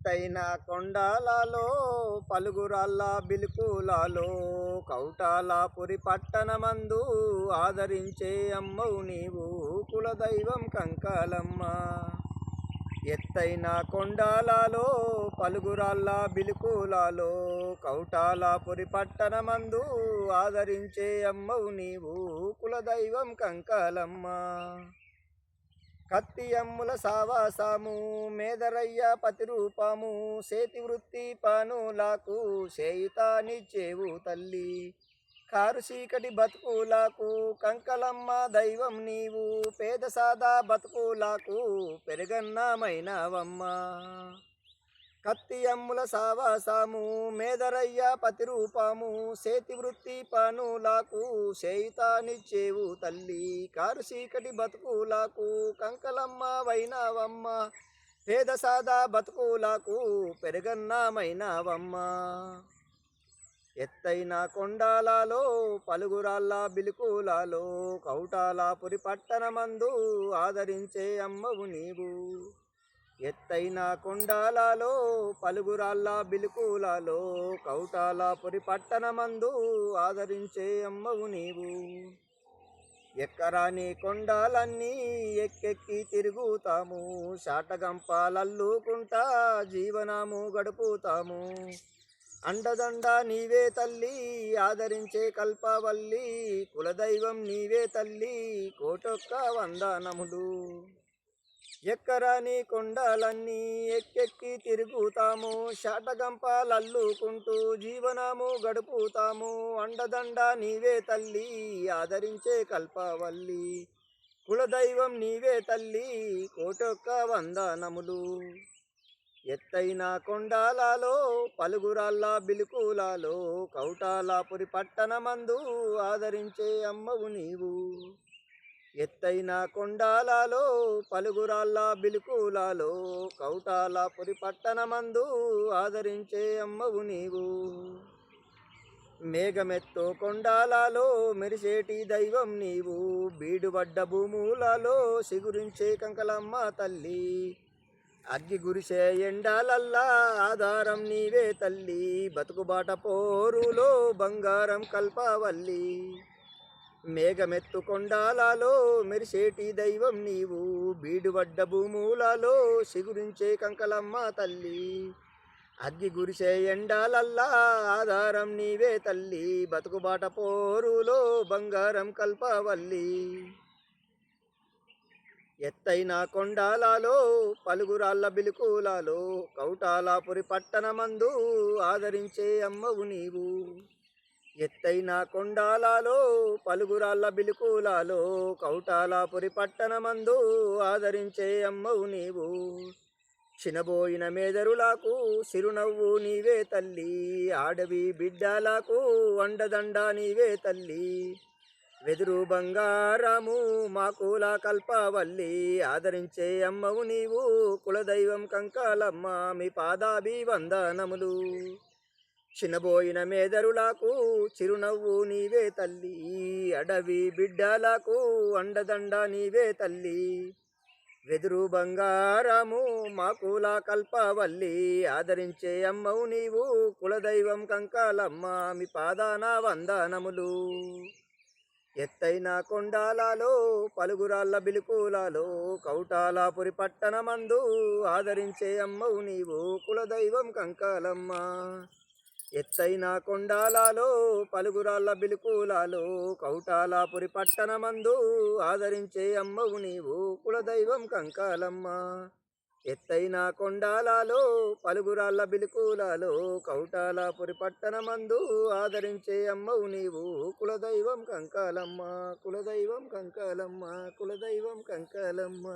ఎత్తైన కొండలలో పలుగురాళ్ళ బిలుకులలో కౌటాలపురి పట్టణమందు ఆదరించే అమ్మవు నీవు కులదైవం కంకాలమ్మ. ఎత్తైన కొండలలో పలుగురాళ్ళ బిలుకులలో కౌటాలపురి పట్టణమందు ఆదరించే అమ్మవు నీవు కులదైవం కంకాలమ్మ. కత్తి అమ్ముల సావాసాము మేదరయ్య పతిరూపము సేతి వృత్తి పనులకు చేయుతానిచ్చేవు తల్లి. కారు చీకటి బతుకులకు కంకలమ్మ దైవం నీవు పేద సాదా బతుకులకు పెరుగన్నమైనవమ్మ. కత్తి అమ్ముల సావాసాము మేదరయ్య పతిరూపము సేతి వృత్తి పనులకు చేయుతానిచ్చేవు తల్లి. కారు చీకటి బతుకులకు కంకలమ్మ వైనవమ్మ పేద సాదా బతుకులకు పెరుగన్నమైనవమ్మ. ఎత్తైన కొండలలో పలుగురాళ్ళ బిలుకులలో కౌటాలపురి పట్టణమందు ఆదరించే అమ్మవు నీవు. ఎత్తైన కొండలలో పలుగురాళ్ళ బిలుకులలో కౌటాలపురి పట్టణమందు ఆదరించే అమ్మవు నీవు. ఎక్కరాని కొండలన్నీ ఎక్కెక్కి తిరుగుతాము శాటగంపాలల్లుకుంటా జీవనము గడుపుతాము. అండదండ నీవే తల్లి ఆదరించే కల్పవల్లి కులదైవం నీవే తల్లి కోటొక్క వందనములు. ఎక్కరాని కొండలన్నీ ఎక్కెక్కి తిరుగుతాము శాటగంపాలల్లుకుంటూ జీవనము గడుపుతాము. అండదండ నీవే తల్లి ఆదరించే కల్పవల్లి కులదైవం నీవే తల్లి కోటొక్క వందనములు. ఎత్తైన కొండలలో పలుగురాళ్ళ బిలుకులలో కౌటాలపురి పట్టణమందు ఆదరించే అమ్మవు నీవు. ఎత్తైన కొండలలో పలుగురాళ్ళ బిలుకులలో కౌటాలపురి పట్టణమందు ఆదరించే అమ్మవు నీవు. మేఘమెత్తు కొండలలో మెరిసేటి దైవం నీవు బీడుబడ్డ భూములలో సిగురించే కంకలమ్మ తల్లి. అగ్గి గురిసే ఎండాలల్లా ఆధారం నీవే తల్లి బతుకుబాట పోరులో బంగారం కల్పవల్లి. మేఘమెత్తు కొండలలో మెరిసేటి దైవం నీవు బీడుబడ్డ భూములలో సిగురించే కంకలమ్మ తల్లి. అగ్గి గురిసే ఎండాలల్లా ఆధారం నీవే తల్లి బతుకుబాట పోరులో బంగారం కల్పవల్లి. ఎత్తైన కొండలలో పలుగురాళ్ళ బిలుకులలో కౌటాలపురి పట్టణమందు ఆదరించే అమ్మవు నీవు. ఎత్తైన కొండలలో పలుగురాళ్ళ బిలుకులలో కౌటాలపురి పట్టణమందు ఆదరించే అమ్మవు నీవు. చినబోయిన మేదరులకు సిరునవ్వు నీవే తల్లి ఆడవి బిడ్డలకు అండదండ నీవే తల్లి. వెదురు బంగారము మాకుల కల్పవల్లి ఆదరించే అమ్మవు నీవు కులదైవం కంకాలమ్మ మీ పాదాభివందనములు. చినబోయిన మేదరులకు చిరునవ్వు నీవే తల్లి అడవి బిడ్డలకు అండదండ నీవే తల్లి. వెదురు బంగారము మాకుల కల్పవల్లి ఆదరించే అమ్మవు నీవు కులదైవం కంకాలమ్మ మీ పాదాన వందనములు. ఎత్తైన కొండలలో పలుగురాళ్ళ బిలుకులలో కౌటాలపురి పట్టణమందు ఆదరించే అమ్మవు నీవు కులదైవం కంకాలమ్మ. ఎత్తైన కొండలలో పలుగురాళ్ళ బిలుకులలో కౌటాలపురి పట్టణమందు ఆదరించే అమ్మవు నీవు కులదైవం కంకాలమ్మ. ఎత్తైన కొండలలో పలుగురాళ్ళ బిలుకులలో కౌటాలపురి పట్టణమందు ఆదరించే అమ్మవు నీవు కులదైవం కంకాలమ్మ కులదైవం కంకాలమ్మ కులదైవం కంకాలమ్మ.